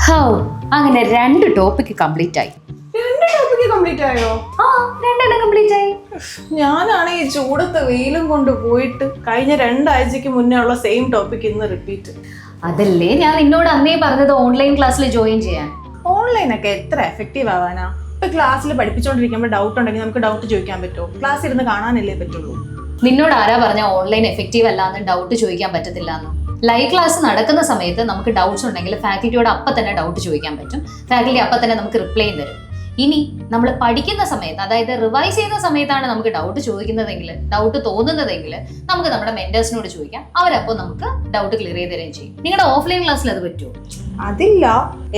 How അങ്ങനെ 2 topic complete ആയി. 2 topic complete ആയോ? ആ 2 കംപ്ലീറ്റ് ആയി. ഞാനാണ് ഈ ചൂടത്ത് വെയിലും കൊണ്ട് പോയിട്ട് കഴിഞ്ഞ 2 ആഴ്ചക്ക് മുന്നേ ഉള്ള സെയിം ടോപ്പിക് ഇന്ന് റിപ്പീറ്റ്. അതല്ലേ ഞാൻ നിന്നോട് അന്നേ പറഞ്ഞത് ഓൺലൈൻ ക്ലാസ്സിൽ ജോയിൻ ചെയ്യാൻ. ഓൺലൈനൊക്കെ എത്ര എഫക്റ്റീവ് ആവാനാ? ഇപ്പൊ ക്ലാസ്സിൽ പഠിപ്പിച്ചുകൊണ്ടിരിക്കുമ്പോൾ ഡൗട്ട് ഉണ്ടെങ്കിൽ നമുക്ക് ഡൗട്ട് ചോദിക്കാൻ പറ്റുമോ? ക്ലാസ് ഇരുന്ന് കാണാനല്ലേ പറ്റുള്ളൂ. നിന്നോട് ആരാ പറഞ്ഞ ഓൺലൈൻ എഫക്റ്റീവ് അല്ലാന്ന്, ഡൗട്ട് ചോദിക്കാൻ പറ്റത്തില്ല എന്ന്? ലൈവ് ക്ലാസ് നടക്കുന്ന സമയത്ത് നമുക്ക് ഡൗട്ട്സ് ഉണ്ടെങ്കിൽ ഫാക്കൽറ്റിയോട് അപ്പം തന്നെ ഡൗട്ട് ചോദിക്കാൻ പറ്റും. ഫാക്കൽറ്റി അപ്പം തന്നെ നമുക്ക് റിപ്ലൈ തരും. ഇനി നമ്മൾ പഠിക്കുന്ന സമയത്ത്, അതായത് റിവൈസ് ചെയ്യുന്ന സമയത്താണ് നമുക്ക് ഡൗട്ട് ചോദിക്കുന്നതെങ്കിൽ, ഡൗട്ട് തോന്നുന്നതെങ്കിൽ നമുക്ക് നമ്മുടെ മെന്റേഴ്സിനോട് ചോദിക്കാം. അവരപ്പോൾ നമുക്ക് ഡൗട്ട് ക്ലിയർ ചെയ്ത് തരുകയും ചെയ്യും. നിങ്ങളുടെ ഓഫ്ലൈൻ ക്ലാസ്സിൽ അത് പറ്റുമോ? അതില്ല.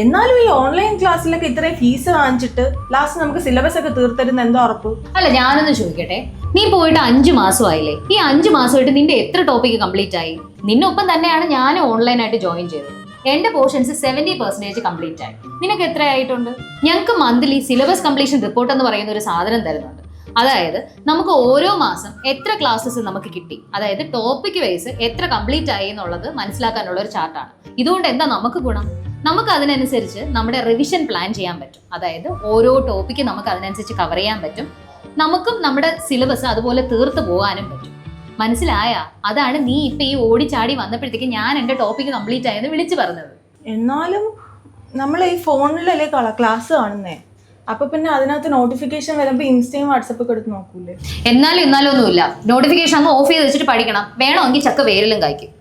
എന്നാലും ഈ ഓൺലൈൻ ക്ലാസ്സിലൊക്കെ ഇത്രയും ഫീസ് വാങ്ങിച്ചിട്ട് ലാസ്റ്റ് നമുക്ക് സിലബസ് ഒക്കെ തീർത്തരുന്ന എന്തോ ഉറപ്പ്? അല്ല, ഞാനൊന്ന് ചോദിക്കട്ടെ, നീ പോയിട്ട് 5 മാസമായില്ലേ? ഈ 5 മാസമായിട്ട് നിന്റെ എത്ര ടോപ്പിക് കംപ്ലീറ്റ് ആയി? നിന്നൊപ്പം തന്നെയാണ് ഞാൻ ഓൺലൈനായിട്ട് ജോയിൻ ചെയ്തത്. എന്റെ പോർഷൻസ് 70% കംപ്ലീറ്റ് ആയി. നിനക്ക് എത്ര ആയിട്ടുണ്ട്? ഞങ്ങൾക്ക് മന്ത്ലി സിലബസ് കംപ്ലീഷൻ റിപ്പോർട്ട് എന്ന് പറയുന്ന ഒരു സാധനം തരുന്നുണ്ട്. അതായത് നമുക്ക് ഓരോ മാസം എത്ര ക്ലാസ്സസ് നമുക്ക് കിട്ടി, അതായത് ടോപ്പിക് വൈസ് എത്ര കംപ്ലീറ്റ് ആയി എന്നുള്ളത് മനസ്സിലാക്കാനുള്ള ഒരു ചാർട്ടാണ്. ഇതുകൊണ്ട് എന്താ നമുക്ക് ഗുണം? നമുക്ക് അതിനനുസരിച്ച് നമ്മുടെ റിവിഷൻ പ്ലാൻ ചെയ്യാൻ പറ്റും. അതായത് ഓരോ ടോപ്പിക്ക് നമുക്ക് അതിനനുസരിച്ച് കവർ ചെയ്യാൻ പറ്റും. നമുക്കും നമ്മുടെ സിലബസ് അതുപോലെ തീർത്ത് പോകാനും പറ്റും. മനസ്സിലായ? അതാണ് നീ ഇപ്പൊ ഈ ഓടിച്ചാടി വന്നപ്പോഴത്തേക്ക് ഞാൻ എന്റെ ടോപ്പിക്ക് കംപ്ലീറ്റ് ആയെന്ന് വിളിച്ചു പറഞ്ഞത്. എന്നാലും നമ്മൾ ഈ ഫോണിലല്ലേ ക്ലാസ് കാണുന്നേ, അപ്പൊ പിന്നെ അതിനകത്ത് നോട്ടിഫിക്കേഷൻ വരുമ്പോ ഇൻസ്റ്റയും വാട്സപ്പൊക്കെ എടുത്ത് നോക്കൂലേ? എന്നാലും ഒന്നുമില്ല. നോട്ടിഫിക്കേഷൻ അങ്ങ് ഓഫ് ചെയ്ത് വെച്ചിട്ട് പഠിക്കണം. വേണമെങ്കിൽ ചക്ക വേരിലും കായ്ക്കും.